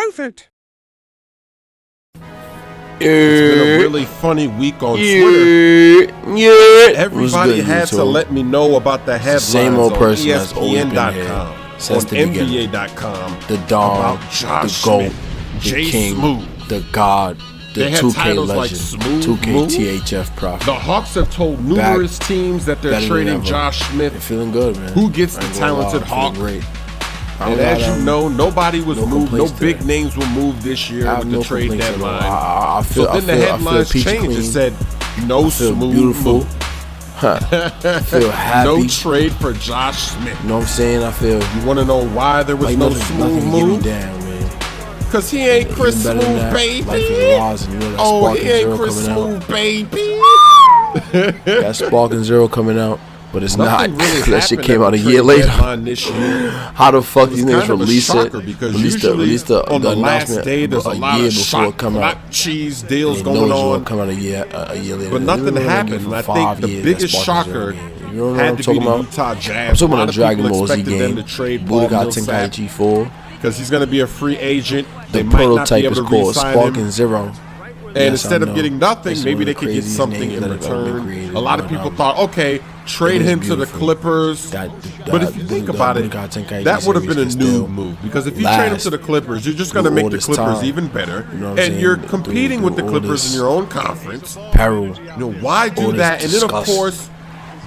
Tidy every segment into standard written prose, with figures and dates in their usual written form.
Prophet. It's been a really funny week on Twitter. Everybody had to let me know about the headlines same old on person that's always been ESPN.com, since on the beginning. NBA.com, The Dom, about Josh the GOAT, Smith, the Jay King, Smooth. the God, the They had 2K titles like legend, Smooth 2KTHF Prophet. The Hawks have told numerous teams that they're better than trading ever. Josh Smith. They're feeling good, man. Who gets the I ain't gonna lie, talented I'm feeling Hawk? great. And as you know, nobody was moved. No complaints big today. names were moved this year with the trade complaints at all. deadline. I So then the headlines peachy changed. clean. It said, no I feel smooth beautiful. move. I feel happy. No trade for Josh Smith. You know what I'm saying? I feel You want to know why there was like no nothing smooth get me move? down, man. Because he ain't Chris Even better than Smooth, that, baby. Life is Rosin, you know that Oh, Spark he and ain't Zero Chris coming Smooth, baby. out. That Spark and Zero coming out, but it's Nothing not. really That shit happened came at out a the year trade later. deadline this year. How the fuck these It's niggas kind of a release it? shocker because usually Release the on the last announcement day there's a lot year of before it shot come out. clock cheese deals They going know on. come out a year later. But nothing happened. And I think the biggest shocker had to be the Utah Jazz. I'm talking A lot about of Dragon people Ball Z expected them game. to trade Paul Budokai Millsap Tenkaichi 4. because he's going to be a free agent. The They might not be prototype able is to called re-sign Spark him. and Zero. And instead of getting nothing, It's maybe one they of the could get craziest something names in that have ever been return. created. A lot of people thought, okay, trade him to the Clippers. But if you think about it, that would have been a new move. Because if you trade him to the Clippers, you're just going to make the Clippers even better. And you're competing with the Clippers in your own conference. Peril. You know, why do that? And then, of course,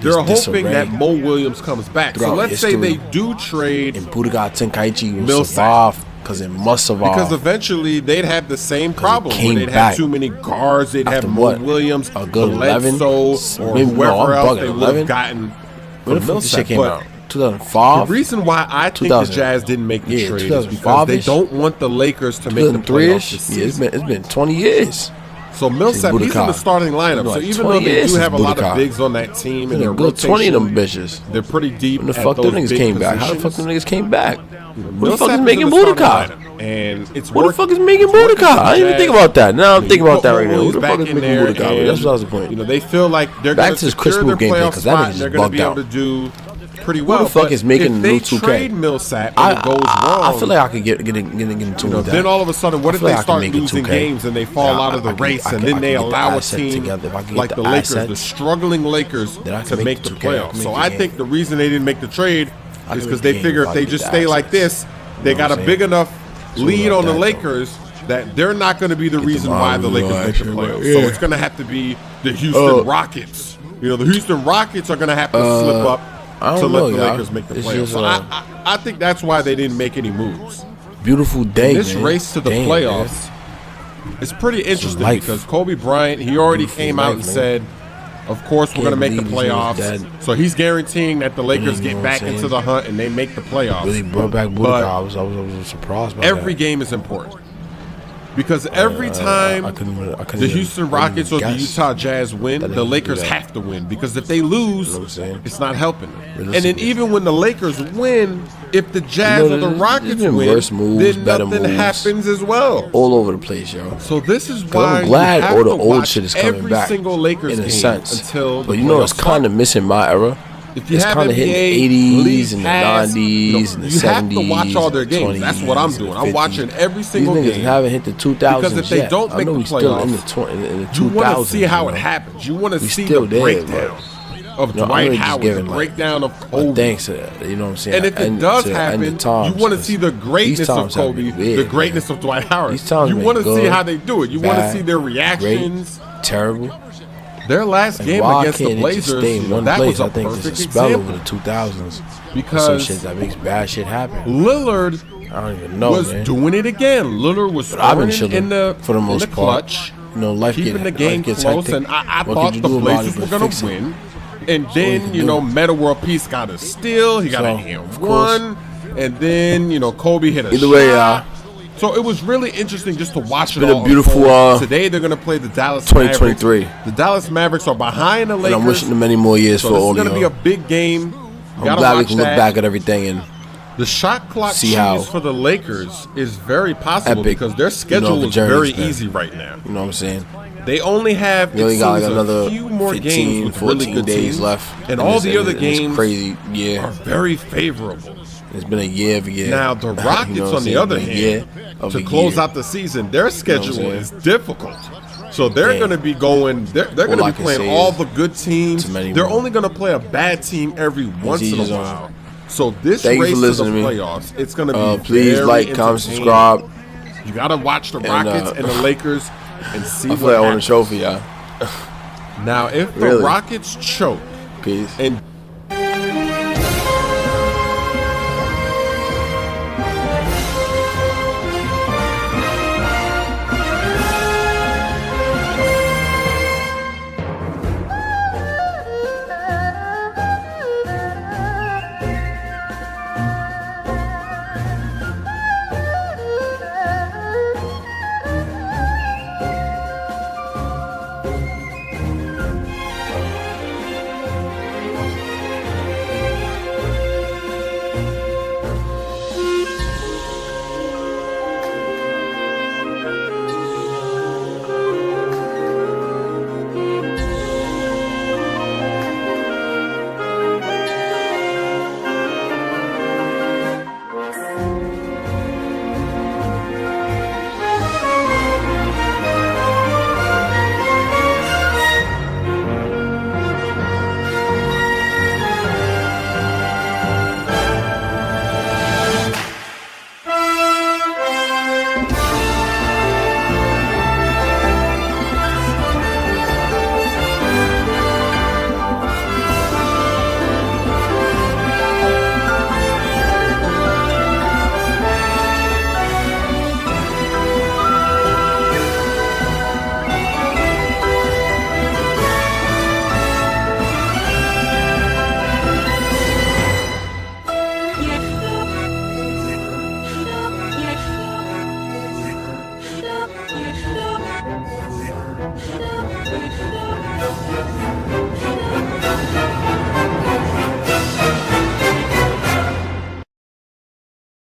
they're hoping that Mo Williams comes back. So let's say they do trade Budokai Tenkaichi will Millsap. survive because it must survive. Because eventually they'd have the same problem. came They'd have back too many guards. They'd have Mo Williams, a good 11, Bledsoe, or maybe, whoever else they bugging, would have gotten When the from fuck this shit Millsap. came But out? 2005? the reason why I think the Jazz didn't make the trade is because they don't want the Lakers to make the playoffs this season. It's been 20 years. So Millsap, he's in the starting lineup. So even though they do have a lot of bigs on that team and their good 20 of them rotation, bitches. they're pretty deep. When the at fuck them those niggas big came back? How the fuck positions. them niggas came back? Who the fuck Millsap is in making the starting Budokai? lineup, and it's What the fuck is working. making Budokai? I didn't even think about that. Now I'm thinking about that right now. Who He's the back fuck is in making there, Budokai? and, That's what was the point. You know, they feel like they're Back going to this Chris secure their Paul gameplay, playoff 'cause that spot. nigga's And they're just going to be able bugged to do pretty well. Who the fuck But is making if the new they 2K? trade Millsap and it goes wrong, I feel like I could get into that. then all of a sudden, what if feel they like I can start make it losing 2K. games and they fall out of the race, and then they allow a team like the Lakers, the struggling Lakers, to make the playoffs? So I think the reason they didn't make the trade is because they figure if they just stay like this, they got a big enough lead on the Lakers that they're not going to be the reason why the Lakers make the playoffs. So it's going to have to be the Houston Rockets. You know, the Houston Rockets are going to have to slip up to let the Lakers make the playoffs. So I think that's why they didn't make any moves. Beautiful day, This race to the playoffs is pretty interesting because Kobe Bryant, he already came out and said, of course, we're going to make the playoffs. So he's guaranteeing that the Lakers get back into the hunt and they make the playoffs. Really brought back Budokai. I was surprised by every game is important. Because every time the Houston Rockets or the Utah Jazz win, the Lakers have to win. Because if they lose, it's not helping them. And then even when the Lakers win, if the Jazz or the Rockets win, then nothing happens as well. All over the place, yo. So this is why I'm glad all the old shit is coming every back single Lakers in a game sense. until But you know it's kind of missing my era. If you It's have kind of hitting NBA, the 80s and the 90s and the 70s. you have to watch all their games. That's what I'm doing. I'm watching every single game. These niggas game. haven't hit the 2000s Because if they don't make the playoffs, in the 2000s. you want to see how it happens. You want to see the breakdown of Dwight Howard, the breakdown of Kobe. Thanks, you know what I'm saying? And if it does happen, you want to see the greatness of Kobe, the greatness of Dwight Howard. You want to see how they do it. You want to see their reactions. Terrible. Their last game against the Blazers, that was a perfect example. Over the 2000s because some shit that makes bad shit happen. Lillard I don't even know, was doing it again. Lillard was throwing in the clutch, you know, keeping the game close, and I thought the Blazers were going to win. And then, you know, Metta World Peace got a steal. He got a hand one. And then, you know, Kobe hit a shot. So it was really interesting just to watch it all. It's been a beautiful today they're going to play the Dallas 2023. Mavericks. The Dallas Mavericks are behind the Lakers. And I'm wishing them many more years for all of you. This is going to be a big game. I'm glad we can look back at everything and the shot clock cheese for the Lakers is very possible because their schedule is very easy right now. You know what I'm saying? They only have got like another a few more 15, games with 14 really good days teams left, and all the other games crazy, are very favorable. It's been a year of a year. Now the Rockets, on the other hand, to close out the season, their schedule is difficult. So they're going to be going. They're going to be playing all the good teams. They're only going to play a bad team every once in a while. So this race to the playoffs, it's going to be please like, comment, subscribe. You got to watch the Rockets and the Lakers and see what happens. I want a trophy, y'all. Now, if the Rockets choke Peace. and